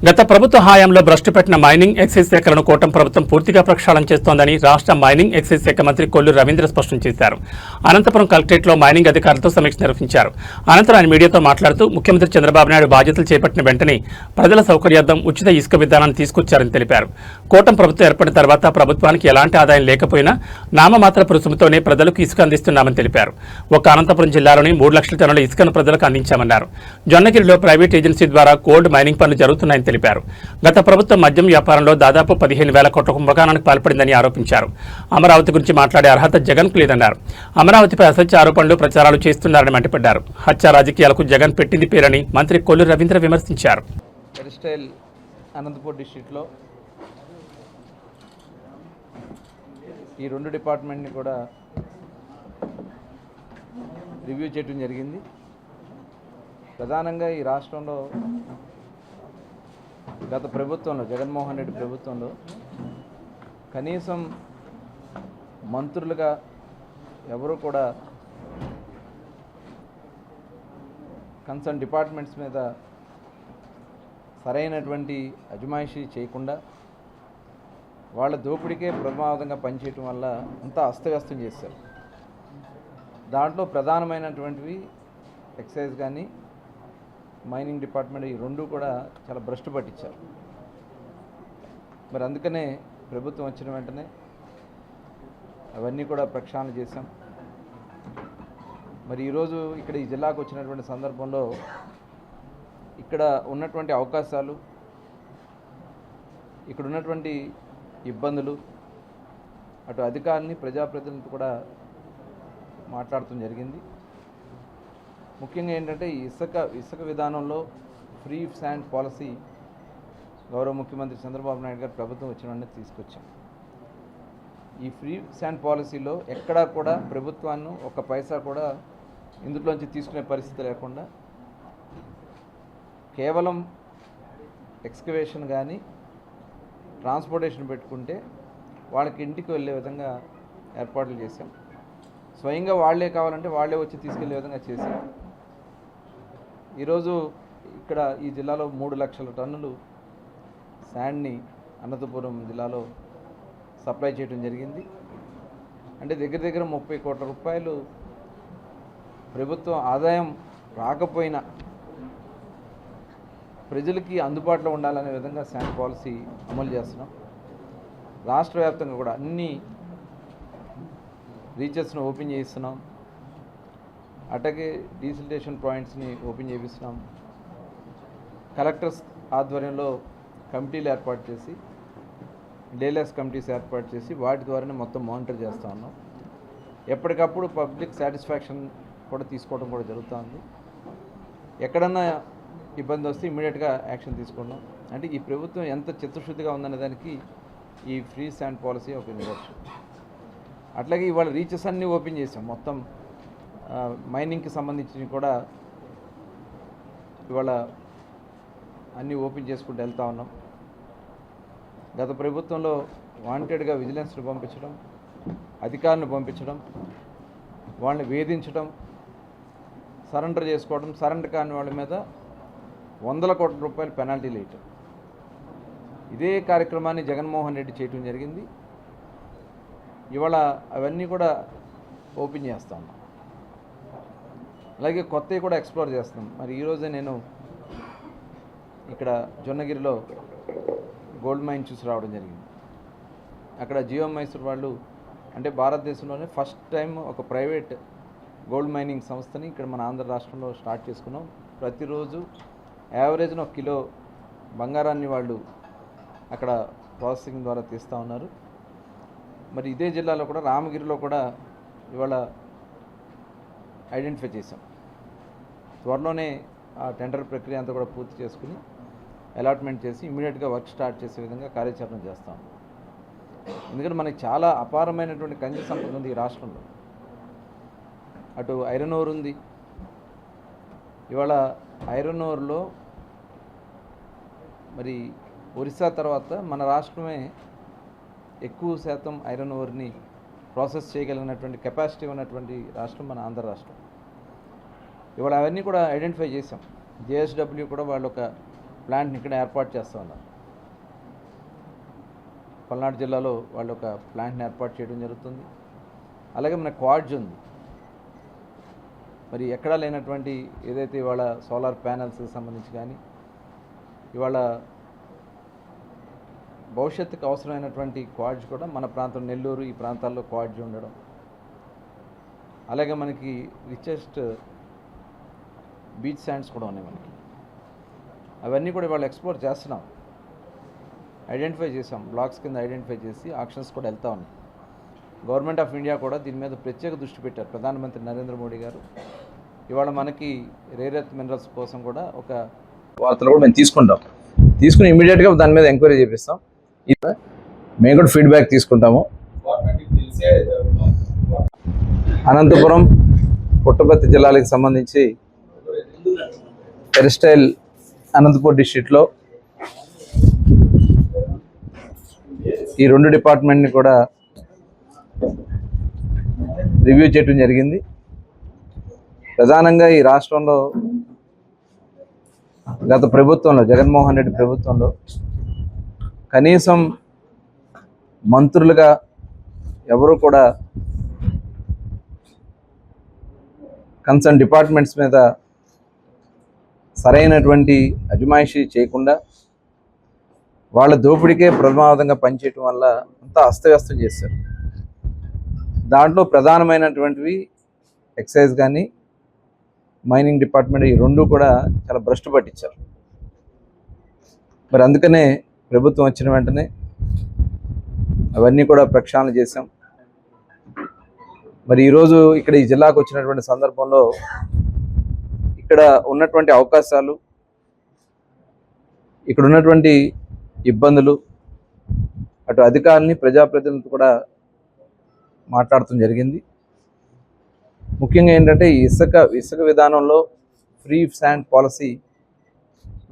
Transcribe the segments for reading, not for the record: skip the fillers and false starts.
గత ప్రభుత్వ హయాంలో భ్రష్టు పెట్టిన మైనింగ్ ఎక్సైజ్ శాఖలను కూటమి ప్రభుత్వం పూర్తిగా ప్రక్షాళన చేస్తోందని రాష్ట్ర మైనింగ్ ఎక్సైజ్ శాఖ మంత్రి కొల్లు రవీంద్ర స్పష్టం చేశారు. అనంతపురం కలెక్టరేట్లో మైనింగ్ అధికారులతో సమీక్ష నిర్వహించారు. అనంతరం ఆయన మీడియాతో మాట్లాడుతూ ముఖ్యమంత్రి చంద్రబాబు నాయుడు బాధ్యతలు చేపట్టిన వెంటనే ప్రజల సౌకర్యార్థం ఉచిత ఇసుక విధానాన్ని తీసుకొచ్చారని తెలిపారు. కూటమి ప్రభుత్వం ఏర్పడిన తర్వాత ప్రభుత్వానికి ఎలాంటి ఆదాయం లేకపోయినా నామమాత్రపు రుసుముతోనే ప్రజలకు ఇసుక అందిస్తున్నామని తెలిపారు. ఒక్క అనంతపురం జిల్లాలోని 3 లక్షల టన్నుల ఇసుకను ప్రజలకు అందించామన్నారు. జొన్నగిరిలో ప్రైవేట్ ఏజెన్సీ ద్వారా గోల్డ్ మైనింగ్ పనులు జరుగుతున్నాయని తెలిపారు. గత ప్రభుత్వం మద్యం వ్యాపారంలో దాదాపు 15,000 కోట్ల కుంభకోణానికి పాల్పడిందని ఆరోపించారు. అమరావతి గురించి మాట్లాడే అర్హత జగన్కు లేదన్నారు. అమరావతిపై అసత్య ఆరోపణలు ప్రచారాలు చేస్తున్నారని మండిపడ్డారు. హత్య రాజకీయాలకు జగన్ పెట్టింది పేరని మంత్రి కొల్లు రవీంద్ర విమర్శించారు. అనంతపూర్ డిస్ట్రిక్ట్లో ఈ 2 డిపార్ట్మెంట్ని కూడా రివ్యూ చేయడం జరిగింది. ప్రధానంగా ఈ రాష్ట్రంలో గత ప్రభుత్వంలో జగన్మోహన్ రెడ్డి ప్రభుత్వంలో కనీసం మంత్రులుగా ఎవరు కూడా కన్సర్న్ డిపార్ట్మెంట్స్ మీద సరైనటువంటి అజమాయిషీ చేయకుండా వాళ్ళ దోపిడీకే ప్రమాదంగా పనిచేయటం వల్ల అంతా అస్తవ్యస్తం చేశారు. దాంట్లో ప్రధానమైనటువంటివి ఎక్సైజ్ కానీ మైనింగ్ డిపార్ట్మెంట్ ఈ 2 కూడా చాలా భ్రష్టు పట్టించారు. మరి అందుకనే ప్రభుత్వం వచ్చిన వెంటనే అవన్నీ కూడా ప్రక్షాళన చేశాం. మరి ఈరోజు ఇక్కడ ఈ జిల్లాకు వచ్చినటువంటి సందర్భంలో ఇక్కడ ఉన్నటువంటి అవకాశాలు, ఇక్కడ ఉన్నటువంటి ఇబ్బందులు, అటు అధికారులని ప్రజాప్రతినిధులతో కూడా మాట్లాడటం జరిగింది. ముఖ్యంగా ఏంటంటే ఈ ఇసుక విధానంలో ఫ్రీ శాండ్ పాలసీ గౌరవ ముఖ్యమంత్రి చంద్రబాబు నాయుడు గారు ప్రభుత్వం వచ్చిన వెంటనే తీసుకొచ్చాం. ఈ ఫ్రీ శాండ్ పాలసీలో ఎక్కడా కూడా ప్రభుత్వాన్ని ఒక పైసా కూడా ఇందులోంచి తీసుకునే పరిస్థితి లేకుండా కేవలం ఎక్స్కవేషన్ కానీ ట్రాన్స్పోర్టేషన్ పెట్టుకుంటే వాళ్ళకి ఇంటికి వెళ్ళే విధంగా ఏర్పాట్లు చేశాం. స్వయంగా వాళ్లే కావాలంటే వాళ్లే వచ్చి తీసుకెళ్లే విధంగా చేశాం. ఈరోజు ఇక్కడ ఈ జిల్లాలో 3 లక్షల టన్నులు శాండ్ని అనంతపురం జిల్లాలో సప్లై చేయడం జరిగింది. అంటే దగ్గర దగ్గర 30 కోట్ల రూపాయలు ప్రభుత్వం ఆదాయం రాకపోయినా ప్రజలకి అందుబాటులో ఉండాలనే విధంగా శాండ్ పాలసీ అమలు చేస్తున్నాం. రాష్ట్ర వ్యాప్తంగా కూడా అన్ని రీచెస్ను ఓపెన్ చేయిస్తున్నాం. అట్లాగే డీసిల్టేషన్ పాయింట్స్ని ఓపెన్ చేపిస్తున్నాం. కలెక్టర్స్ ఆధ్వర్యంలో కమిటీలు ఏర్పాటు చేసి, డేలెస్ కమిటీస్ ఏర్పాటు చేసి వాటి ద్వారానే మొత్తం మానిటర్ చేస్తూ ఉన్నాం. ఎప్పటికప్పుడు పబ్లిక్ సాటిస్ఫాక్షన్ కూడా తీసుకోవడం కూడా జరుగుతుంది. ఎక్కడన్నా ఇబ్బంది వస్తే ఇమ్మీడియట్గా యాక్షన్ తీసుకున్నాం. అంటే ఈ ప్రభుత్వం ఎంత చిత్తశుద్ధిగా ఉందనే దానికి ఈ ఫ్రీ శాండ్ పాలసీ ఒక నిదర్శనం. అట్లాగే ఇవాళ రీచెస్ అన్నీ ఓపెన్ చేసాం. మొత్తం మైనింగ్కి సంబంధించి కూడా ఇవాళ అన్నీ ఓపెన్ చేసుకుంటూ వెళ్తూ ఉన్నాం. గత ప్రభుత్వంలో వాంటెడ్గా విజిలెన్స్ను పంపించడం, అధికారులను పంపించడం, వాళ్ళని వేధించడం, సరెండర్ చేసుకోవడం, సరెండర్ కాని వాళ్ళ మీద 100 కోట్ల రూపాయలు పెనాల్టీలు వేయటం, ఇదే కార్యక్రమాన్ని జగన్మోహన్ రెడ్డి చేయటం జరిగింది. ఇవాళ అవన్నీ కూడా ఓపెన్ చేస్తూ ఉన్నాం. అలాగే కొత్తవి కూడా ఎక్స్ప్లోర్ చేస్తున్నాం. మరి ఈరోజే నేను ఇక్కడ జొన్నగిరిలో గోల్డ్ మైన్ చూసి రావడం జరిగింది. అక్కడ జియో మైసూర్ వాళ్ళు, అంటే భారతదేశంలోనే ఫస్ట్ టైం ఒక ప్రైవేట్ గోల్డ్ మైనింగ్ సంస్థని ఇక్కడ మన ఆంధ్ర రాష్ట్రంలో స్టార్ట్ చేసుకున్నాం. ప్రతిరోజు యావరేజ్న 1 కిలో బంగారాన్ని వాళ్ళు అక్కడ ప్రాసెసింగ్ ద్వారా తీస్తూ ఉన్నారు. మరి ఇదే జిల్లాలో కూడా రామగిరిలో కూడా ఇవాళ ఐడెంటిఫై చేశాం. త్వరలోనే ఆ టెండర్ ప్రక్రియ అంతా కూడా పూర్తి చేసుకుని అలాట్మెంట్ చేసి ఇమ్మీడియట్గా వర్క్ స్టార్ట్ చేసే విధంగా కార్యాచరణ చేస్తాం. ఎందుకంటే మనకి చాలా అపారమైనటువంటి ఖనిజ సంపద ఉంది ఈ రాష్ట్రంలో. అటు ఐరన్ ఓర్ ఉంది. ఇవాళ ఐరన్ ఓర్లో మరి ఒరిస్సా తర్వాత మన రాష్ట్రమే ఎక్కువ శాతం ఐరన్ ఓర్ని ప్రాసెస్ చేయగలిగినటువంటి కెపాసిటీ ఉన్నటువంటి రాష్ట్రం మన ఆంధ్ర రాష్ట్రం. ఇవాళ అవన్నీ కూడా ఐడెంటిఫై చేసాం. జేఎస్డబ్ల్యూ కూడా వాళ్ళు ఒక ప్లాంట్ని ఇక్కడ ఏర్పాటు చేస్తూ ఉన్నారు. పల్నాడు జిల్లాలో వాళ్ళు ఒక ప్లాంట్ని ఏర్పాటు చేయడం జరుగుతుంది. అలాగే మన క్వాడ్జ్ ఉంది, మరి ఎక్కడా లేనటువంటి ఏదైతే ఇవాళ సోలార్ ప్యానెల్స్కి సంబంధించి కానీ ఇవాళ భవిష్యత్తుకు అవసరమైనటువంటి క్వాడ్జ్ కూడా మన ప్రాంతం నెల్లూరు ఈ ప్రాంతాల్లో క్వాడ్జ్ ఉండడం, అలాగే మనకి రిచెస్ట్ బీచ్ శాండ్స్ కూడా ఉన్నాయి మనకి. అవన్నీ కూడా ఇవాళ ఎక్స్ప్లోర్ చేస్తున్నాం, ఐడెంటిఫై చేసాం, బ్లాక్స్ కింద ఐడెంటిఫై చేసి ఆక్షన్స్ కూడా వెళ్తూ ఉన్నాయి. గవర్నమెంట్ ఆఫ్ ఇండియా కూడా దీని మీద ప్రత్యేక దృష్టి పెట్టారు. ప్రధానమంత్రి నరేంద్ర మోడీ గారు ఇవాళ మనకి రేర్ ఎర్త్ మినరల్స్ కోసం కూడా ఒక వార్తలు కూడా మేము తీసుకుని ఇమీడియట్గా దాని మీద ఎంక్వైరీ చేపిస్తాం. మేము కూడా ఫీడ్బ్యాక్ తీసుకుంటాము. అనంతపురం, పుట్టపర్తి జిల్లాలకు సంబంధించి టెరిస్టైల్ అనంతపూర్ డిస్ట్రిక్ట్లో ఈ 2 డిపార్ట్మెంట్ని కూడా రివ్యూ చేయడం జరిగింది. ప్రధానంగా ఈ రాష్ట్రంలో గత ప్రభుత్వంలో జగన్మోహన్ రెడ్డి ప్రభుత్వంలో కనీసం మంత్రులుగా ఎవరు కూడా కన్సర్న్ డిపార్ట్మెంట్స్ మీద సరైనటువంటి అజమాయిషీ చేయకుండా వాళ్ళ దోపిడీకే ప్రమాదంగా పనిచేయటం వల్ల అంతా అస్తవ్యస్తం చేశారు. దాంట్లో ప్రధానమైనటువంటివి ఎక్సైజ్ కానీ మైనింగ్ డిపార్ట్మెంట్, ఈ 2 కూడా చాలా భ్రష్టు పట్టించారు. మరి అందుకనే ప్రభుత్వం వచ్చిన వెంటనే అవన్నీ కూడా ప్రక్షాళన చేశాం. మరి ఈరోజు ఇక్కడ ఈ జిల్లాకు వచ్చినటువంటి సందర్భంలో ఇక్కడ ఉన్నటువంటి అవకాశాలు, ఇక్కడ ఉన్నటువంటి ఇబ్బందులు, అటు అధికారులని ప్రజాప్రతినిధులతో కూడా మాట్లాడటం జరిగింది. ముఖ్యంగా ఏంటంటే ఈ ఇసుక విధానంలో ఫ్రీ శాండ్ పాలసీ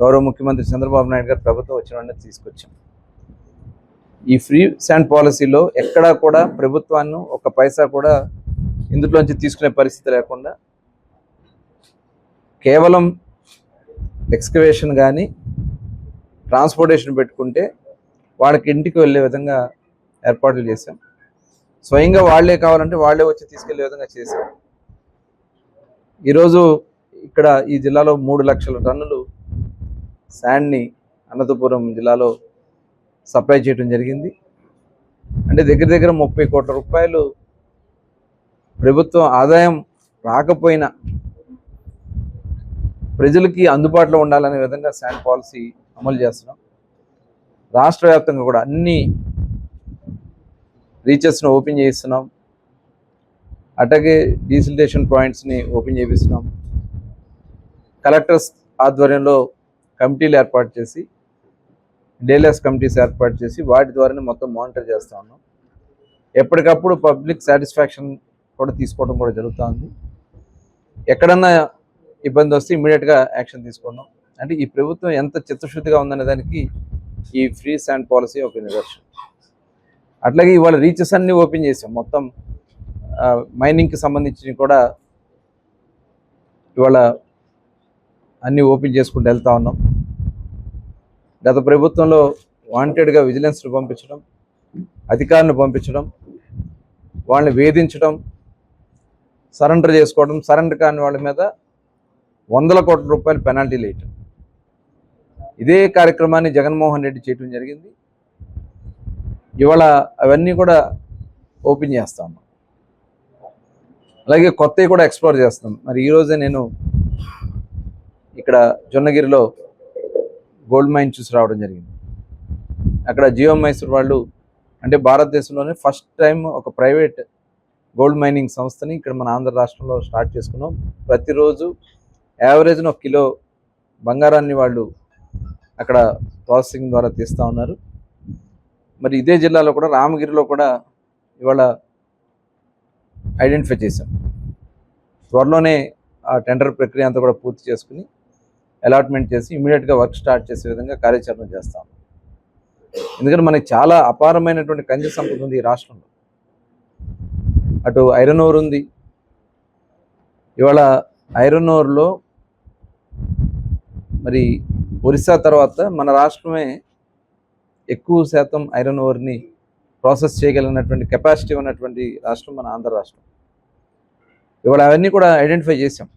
గౌరవ ముఖ్యమంత్రి చంద్రబాబు నాయుడు గారు ప్రభుత్వం వచ్చిన వెంటనే తీసుకొచ్చాం. ఈ ఫ్రీ శాండ్ పాలసీలో ఎక్కడా కూడా ప్రభుత్వాన్ని ఒక పైసా కూడా ఇందులోంచి తీసుకునే పరిస్థితి లేకుండా కేవలం ఎక్స్కవేషన్ కానీ ట్రాన్స్పోర్టేషన్ పెట్టుకుంటే వాళ్ళకి ఇంటికి వెళ్ళే విధంగా ఏర్పాట్లు చేశాం. స్వయంగా వాళ్ళే కావాలంటే వాళ్ళే వచ్చి తీసుకెళ్లే విధంగా చేశాం. ఈరోజు ఇక్కడ ఈ జిల్లాలో 3 లక్షల టన్నులు శాండ్ని అనంతపురం జిల్లాలో సప్లై చేయడం జరిగింది. అంటే దగ్గర దగ్గర 30 కోట్ల రూపాయలు ప్రభుత్వం ఆదాయం రాకపోయినా ప్రజలకి అందుబాటులో ఉండాలనే విధంగా శాండ్ పాలసీ అమలు చేస్తున్నాం. రాష్ట్ర వ్యాప్తంగా కూడా అన్ని రీచెస్ను ఓపెన్ చేయిస్తున్నాం. అట్లాగే డీసిల్టేషన్ పాయింట్స్ని ఓపెన్ చేపిస్తున్నాం. కలెక్టర్స్ ఆధ్వర్యంలో కమిటీలు ఏర్పాటు చేసి, డేలెస్ కమిటీస్ ఏర్పాటు చేసి వాటి ద్వారానే మొత్తం మానిటర్ చేస్తూ ఉన్నాం. ఎప్పటికప్పుడు పబ్లిక్ సాటిస్ఫాక్షన్ కూడా తీసుకోవడం కూడా జరుగుతుంది. ఎక్కడన్నా ఇబ్బంది వస్తే ఇమ్మీడియట్గా యాక్షన్ తీసుకున్నాం. అంటే ఈ ప్రభుత్వం ఎంత చిత్తశుద్ధిగా ఉందనే దానికి ఈ ఫ్రీ శాండ్ పాలసీ ఒక నిదర్శనం. అట్లాగే ఇవాళ రీచెస్ అన్నీ ఓపెన్ చేసాం. మొత్తం మైనింగ్కి సంబంధించి కూడా ఇవాళ అన్నీ ఓపెన్ చేసుకుంటూ వెళ్తూ ఉన్నాం. గత ప్రభుత్వంలో వాంటెడ్గా విజిలెన్స్ను పంపించడం, అధికారులను పంపించడం, వాళ్ళని వేధించడం, సరెండర్ చేసుకోవడం, సరెండర్ కాని వాళ్ళ మీద 100 కోట్ల రూపాయలు పెనాల్టీలు వేయటం. ఇదే కార్యక్రమాన్ని జగన్మోహన్ రెడ్డి చేయడం జరిగింది. ఇవాళ అవన్నీ కూడా ఓపెన్ చేస్తా ఉన్నాం. అలాగే కొత్తవి కూడా ఎక్స్ప్లోర్ చేస్తాం. మరి ఈరోజే నేను ఇక్కడ జొన్నగిరిలో గోల్డ్ మైన్ చూసి రావడం జరిగింది. అక్కడ జియో మైసూర్ వాళ్ళు, అంటే భారతదేశంలోనే ఫస్ట్ టైం ఒక ప్రైవేట్ గోల్డ్ మైనింగ్ సంస్థని ఇక్కడ మన ఆంధ్ర రాష్ట్రంలో స్టార్ట్ చేసుకున్నాం. ప్రతిరోజు యావరేజ్న 1 కిలో బంగారాన్ని వాళ్ళు అక్కడ ప్రాసెసింగ్ ద్వారా తీస్తూ ఉన్నారు. మరి ఇదే జిల్లాలో కూడా రామగిరిలో కూడా ఇవాళ ఐడెంటిఫై చేశాం. త్వరలోనే ఆ టెండర్ ప్రక్రియ అంతా కూడా పూర్తి చేసుకుని అలాట్మెంట్ చేసి ఇమీడియట్గా వర్క్ స్టార్ట్ చేసే విధంగా కార్యాచరణ చేస్తాం. ఎందుకంటే మనకి చాలా అపారమైనటువంటి ఖనిజ సంపద ఉంది ఈ రాష్ట్రంలో. అటు ఐరన్ ఓర్ ఉంది. ఇవాళ ఐరన్ ఓర్లో మరి ఒరిస్సా తర్వాత మన రాష్ట్రమే ఎక్కువ శాతం ఐరన్ ఓర్ని ప్రాసెస్ చేయగలిగినటువంటి కెపాసిటీ ఉన్నటువంటి రాష్ట్రం మన ఆంధ్ర రాష్ట్రం. ఇవాళ అవన్నీ కూడా ఐడెంటిఫై చేసాం.